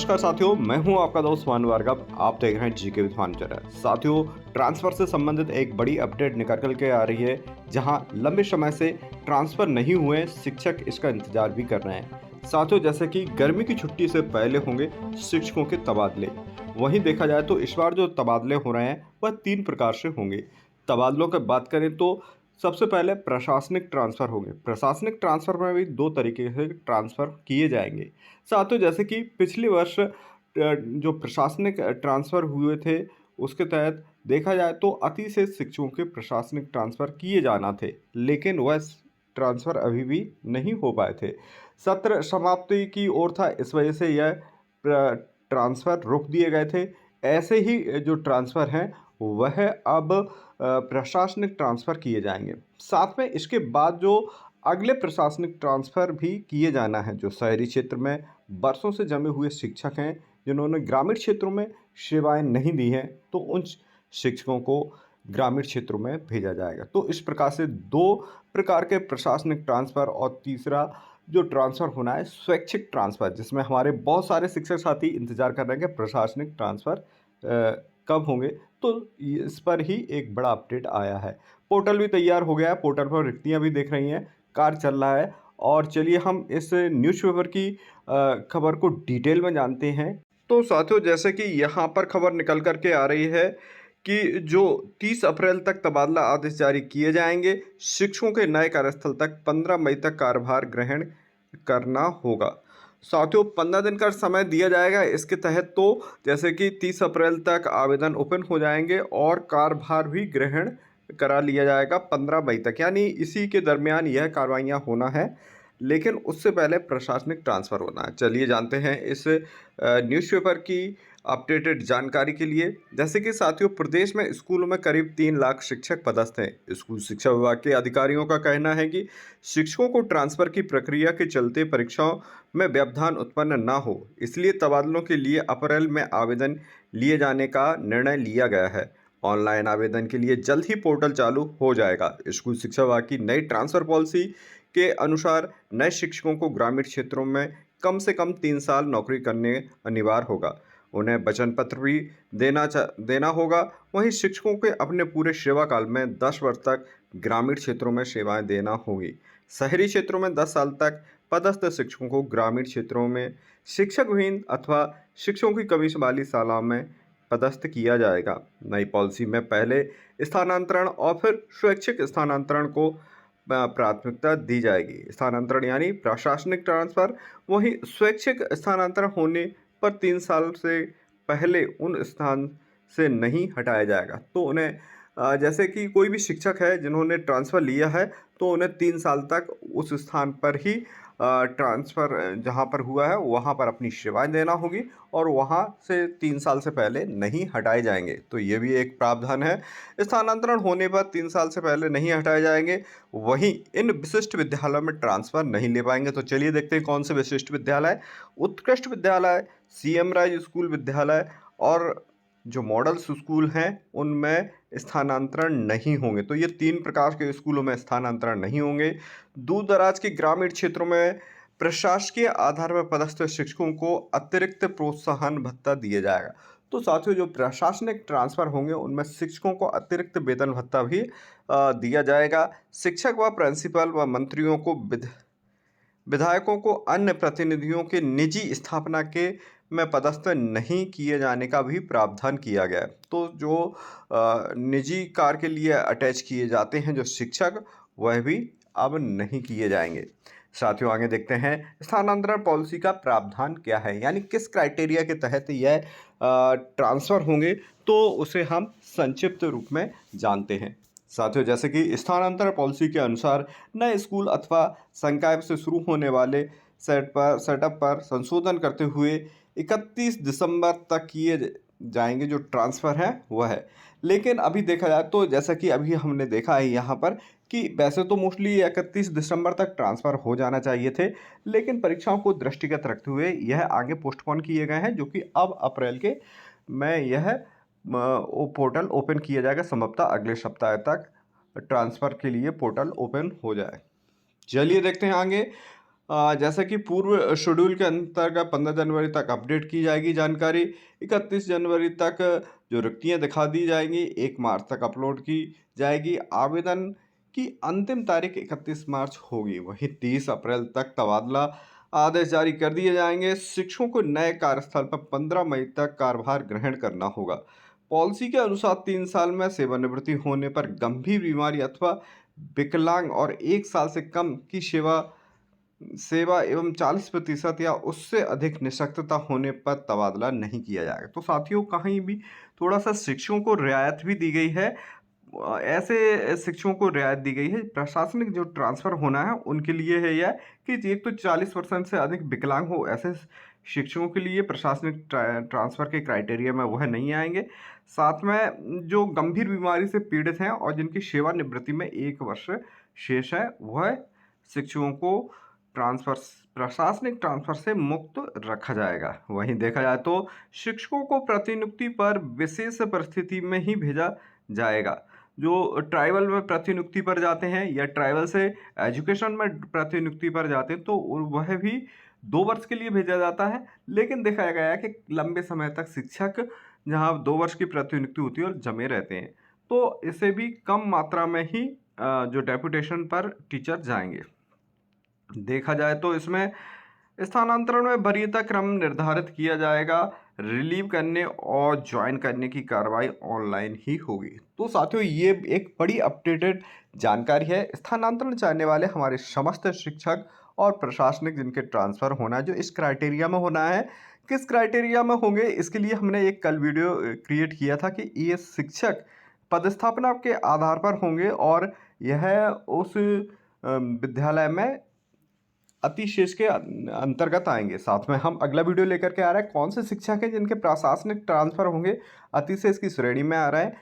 नमस्कार साथियों, मैं हूं आपका दोस्त भानु भार्गव। आप देख रहे हैं जीके विद भानु चैनल। साथियों, ट्रांसफर से संबंधित एक बड़ी अपडेट निकल के आ रही है, जहां लंबे समय से ट्रांसफर नहीं हुए शिक्षक इसका इंतजार भी कर रहे हैं। साथियों, जैसे कि गर्मी की छुट्टी से पहले होंगे शिक्षकों के तबादले। वहीं देखा जाए तो इस बार जो तबादले हो रहे हैं वह 3 प्रकार से होंगे। तबादलों की बात करें तो सबसे पहले प्रशासनिक ट्रांसफ़र होंगे। प्रशासनिक ट्रांसफ़र में भी 2 तरीके से ट्रांसफ़र किए जाएंगे। साथियों, जैसे कि पिछले वर्ष जो प्रशासनिक ट्रांसफ़र हुए थे, उसके तहत देखा जाए तो अति से शिक्षकों के प्रशासनिक ट्रांसफ़र किए जाना थे, लेकिन वह ट्रांसफ़र अभी भी नहीं हो पाए थे। सत्र समाप्ति की ओर था, इस वजह से यह ट्रांसफ़र रोक दिए गए थे। ऐसे ही जो ट्रांसफ़र हैं वह अब प्रशासनिक ट्रांसफ़र किए जाएंगे। साथ में इसके बाद जो अगले प्रशासनिक ट्रांसफ़र भी किए जाना है, जो शहरी क्षेत्र में बरसों से जमे हुए शिक्षक हैं, जिन्होंने ग्रामीण क्षेत्रों में सेवाएं नहीं दी हैं, तो उन शिक्षकों को ग्रामीण क्षेत्रों में भेजा जाएगा। तो इस प्रकार से 2 प्रकार के प्रशासनिक ट्रांसफ़र, और तीसरा जो ट्रांसफ़र होना है स्वैच्छिक ट्रांसफ़र, जिसमें हमारे बहुत सारे शिक्षक साथी इंतज़ार कर रहे हैं कि प्रशासनिक ट्रांसफ़र कब होंगे। तो इस पर ही एक बड़ा अपडेट आया है। पोर्टल भी तैयार हो गया है, पोर्टल पर रिक्तियाँ भी दिख रही हैं, कार्य चल रहा है। और चलिए हम इस न्यूज़पेपर की खबर को डिटेल में जानते हैं। तो साथियों, जैसे कि यहाँ पर खबर निकल कर के आ रही है कि जो 30 अप्रैल तक तबादला आदेश जारी किए जाएंगे, शिक्षकों के नए कार्यस्थल तक 15 मई तक कार्यभार ग्रहण करना होगा। साथियों, 15 दिन का समय दिया जाएगा इसके तहत। तो जैसे कि 30 अप्रैल तक आवेदन ओपन हो जाएंगे और कार्यभार भी ग्रहण करा लिया जाएगा 15 मई तक, यानी इसी के दरमियान यह कार्रवाइयाँ होना है, लेकिन उससे पहले प्रशासनिक ट्रांसफ़र होना है। चलिए जानते हैं इस न्यूज़पेपर की अपडेटेड जानकारी के लिए। जैसे कि साथियों, प्रदेश में स्कूलों में करीब 3 लाख शिक्षक पदस्थ हैं। स्कूल शिक्षा विभाग के अधिकारियों का कहना है कि शिक्षकों को ट्रांसफ़र की प्रक्रिया के चलते परीक्षाओं में व्यवधान उत्पन्न न हो, इसलिए तबादलों के लिए अप्रैल में आवेदन लिए जाने का निर्णय लिया गया है। ऑनलाइन आवेदन के लिए जल्द ही पोर्टल चालू हो जाएगा। स्कूल शिक्षा विभाग की नई ट्रांसफ़र पॉलिसी के अनुसार नए शिक्षकों को ग्रामीण क्षेत्रों में कम से कम 3 साल नौकरी करने अनिवार्य होगा। उन्हें वचन पत्र भी देना होगा। वहीं शिक्षकों के अपने पूरे सेवा काल में 10 वर्ष तक ग्रामीण क्षेत्रों में सेवाएं देना होगी। शहरी क्षेत्रों में 10 साल तक पदस्थ शिक्षकों को ग्रामीण क्षेत्रों में शिक्षकविहीन अथवा शिक्षकों की कमी वाली शालाओं में पदस्थ किया जाएगा। नई पॉलिसी में पहले स्थानांतरण और फिर स्वैच्छिक स्थानांतरण को प्राथमिकता दी जाएगी। स्थानांतरण यानी प्रशासनिक ट्रांसफ़र, वहीं स्वैच्छिक स्थानांतरण होने पर 3 साल से पहले उन स्थान से नहीं हटाया जाएगा। तो उन्हें जैसे कि कोई भी शिक्षक है जिन्होंने ट्रांसफ़र लिया है, तो उन्हें 3 साल तक उस स्थान पर ही ट्रांसफ़र जहाँ पर हुआ है वहाँ पर अपनी सेवाएं देना होगी, और वहाँ से 3 साल से पहले नहीं हटाए जाएंगे। तो ये भी एक प्रावधान है। स्थानांतरण होने पर 3 साल से पहले नहीं हटाए जाएंगे। वहीं इन विशिष्ट विद्यालयों में ट्रांसफ़र नहीं ले पाएंगे। तो चलिए देखते हैं कौन से विशिष्ट विद्यालय। उत्कृष्ट विद्यालय, सीएम राज स्कूल विद्यालय और जो मॉडल्स स्कूल हैं उनमें स्थानांतरण नहीं होंगे। तो ये 3 प्रकार के स्कूलों में स्थानांतरण नहीं होंगे। दूर दराज के ग्रामीण क्षेत्रों में प्रशासकीय आधार पर पदस्थ शिक्षकों को अतिरिक्त प्रोत्साहन भत्ता दिया जाएगा। तो साथियों, जो प्रशासनिक ट्रांसफ़र होंगे उनमें शिक्षकों को अतिरिक्त वेतन भत्ता भी दिया जाएगा। शिक्षक व प्रिंसिपल व मंत्रियों को विधायकों को अन्य प्रतिनिधियों के निजी स्थापना के में पदस्थ नहीं किए जाने का भी प्रावधान किया गया है। तो जो निजी कार्य के लिए अटैच किए जाते हैं जो शिक्षक, वह भी अब नहीं किए जाएंगे। साथियों, आगे देखते हैं स्थानांतरण पॉलिसी का प्रावधान क्या है, यानी किस क्राइटेरिया के तहत यह ट्रांसफ़र होंगे, तो उसे हम संक्षिप्त रूप में जानते हैं। साथियों, जैसे कि स्थानांतरण पॉलिसी के अनुसार नए स्कूल अथवा संकाय से शुरू होने वाले सेटअप पर संशोधन करते हुए 31 दिसंबर तक किए जाएंगे जो ट्रांसफ़र है वह है। लेकिन अभी देखा जाए तो जैसा कि अभी हमने देखा है यहाँ पर कि वैसे तो मोस्टली 31 दिसंबर तक ट्रांसफ़र हो जाना चाहिए थे, लेकिन परीक्षाओं को दृष्टिगत रखते हुए यह आगे पोस्टपोन किए गए हैं, जो कि अब अप्रैल के में यह वो पोर्टल ओपन किया जाएगा। संभवतः अगले सप्ताह तक ट्रांसफ़र के लिए पोर्टल ओपन हो जाए। चलिए देखते हैं आगे। जैसा कि पूर्व शेड्यूल के अंतर्गत 15 जनवरी तक अपडेट की जाएगी जानकारी। 31 जनवरी तक जो रिक्तियाँ दिखा दी जाएंगी, 1 मार्च तक अपलोड की जाएगी। आवेदन की अंतिम तारीख 31 मार्च होगी। वहीं 30 अप्रैल तक तबादला आदेश जारी कर दिए जाएंगे। शिक्षकों को नए कार्यस्थल पर 15 मई तक कार्यभार ग्रहण करना होगा। पॉलिसी के अनुसार 3 साल में सेवानिवृत्ति होने पर, गंभीर बीमारी अथवा विकलांग और 1 साल से कम की सेवा सेवा एवं 40% या उससे अधिक निःशक्तता होने पर तबादला नहीं किया जाएगा। तो साथियों, कहीं भी थोड़ा-सा शिक्षकों को रियायत भी दी गई है। ऐसे शिक्षकों को रियायत दी गई है, प्रशासनिक जो ट्रांसफ़र होना है उनके लिए है यह कि एक तो 40% से अधिक विकलांग हो, ऐसे शिक्षकों के लिए प्रशासनिक ट्रांसफ़र के क्राइटेरिया में वह नहीं आएँगे। साथ में जो गंभीर बीमारी से पीड़ित हैं और जिनकी सेवानिवृत्ति में 1 वर्ष शेष है, वह शिक्षकों को ट्रांसफ़र प्रशासनिक ट्रांसफ़र से मुक्त रखा जाएगा। वहीं देखा जाए तो शिक्षकों को प्रतिनियुक्ति पर विशेष परिस्थिति में ही भेजा जाएगा। जो ट्राइबल में प्रतिनियुक्ति पर जाते हैं या ट्राइबल से एजुकेशन में प्रतिनियुक्ति पर जाते हैं, तो वह भी 2 वर्ष के लिए भेजा जाता है। लेकिन देखा गया है कि लंबे समय तक शिक्षक जहाँ 2 वर्ष की प्रतिनियुक्ति होती है और जमे रहते हैं, तो इससे भी कम मात्रा में ही जो डेपुटेशन पर टीचर जाएंगे। देखा जाए तो इसमें स्थानांतरण में वरीयता क्रम निर्धारित किया जाएगा। रिलीव करने और ज्वाइन करने की कार्रवाई ऑनलाइन ही होगी। तो साथियों, ये एक बड़ी अपडेटेड जानकारी है। स्थानांतरण चाहने वाले हमारे समस्त शिक्षक और प्रशासनिक जिनके ट्रांसफ़र होना है, जो इस क्राइटेरिया में होना है, किस क्राइटेरिया में होंगे, इसके लिए हमने एक कल वीडियो क्रिएट किया था कि ये शिक्षक पदस्थापना के आधार पर होंगे और यह उस विद्यालय में अतिशेष के अंतर्गत आएंगे। साथ में हम अगला वीडियो लेकर के आ रहे हैं, कौन से शिक्षक हैं जिनके प्रशासनिक ट्रांसफ़र होंगे, अतिशेष की श्रेणी में आ रहे हैं।